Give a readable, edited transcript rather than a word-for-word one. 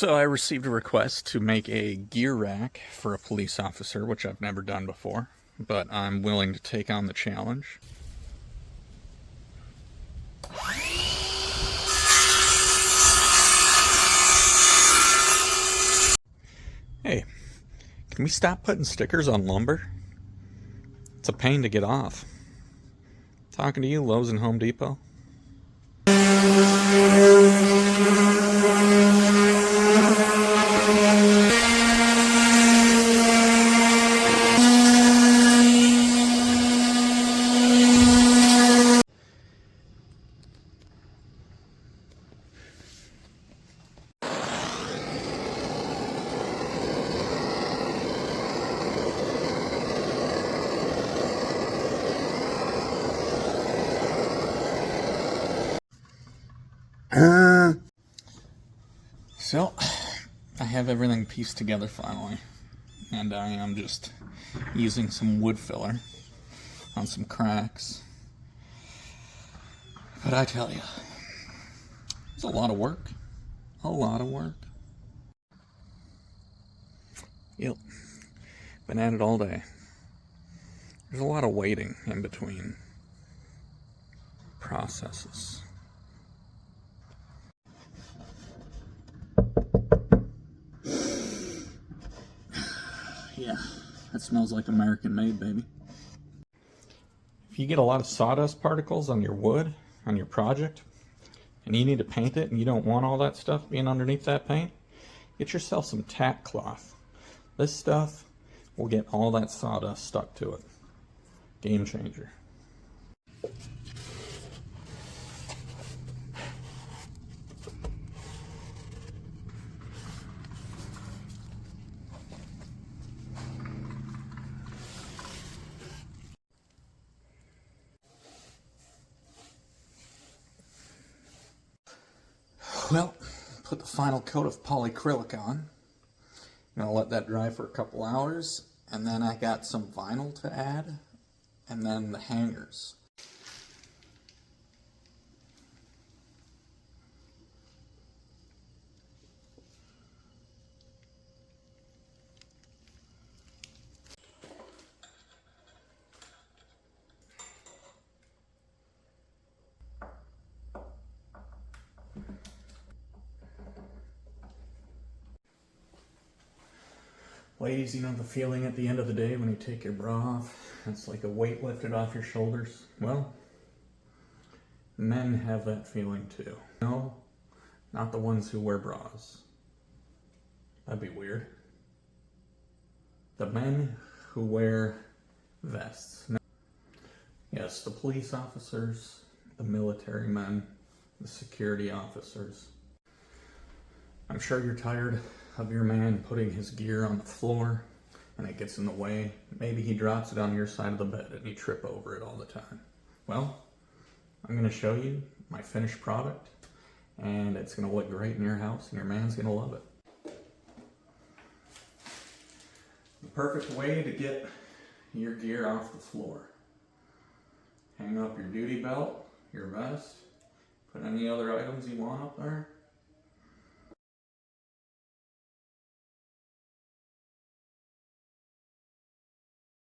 So I received a request to make a gear rack for a police officer, which I've never done before, but I'm willing to take on the challenge. Hey, can we stop putting stickers on lumber? It's a pain to get off. Talking to you, Lowe's and Home Depot. So, I have everything pieced together finally, and I am just using some wood filler on some cracks. But I tell you, it's a lot of work. A lot of work. Yep. Been at it all day. There's a lot of waiting in between processes. Yeah, that smells like American made, baby. If you get a lot of sawdust particles on your wood, on your project, and you need to paint it and you don't want all that stuff being underneath that paint, get yourself some tack cloth. This stuff will get all that sawdust stuck to it. Game changer. Well, put the final coat of polyacrylic on. I'm gonna let that dry for a couple hours, and then I got some vinyl to add, and then the hangers. Ladies, you know the feeling at the end of the day when you take your bra off? It's like a weight lifted off your shoulders. Well, men have that feeling too. No, not the ones who wear bras. That'd be weird. The men who wear vests. No. Yes, the police officers, the military men, the security officers. I'm sure you're tired of your man putting his gear on the floor and it gets in the way. Maybe he drops it on your side of the bed and you trip over it all the time. Well, I'm going to show you my finished product, and it's going to look great in your house and your man's going to love it. The perfect way to get your gear off the floor. Hang up your duty belt, your vest, put any other items you want up there.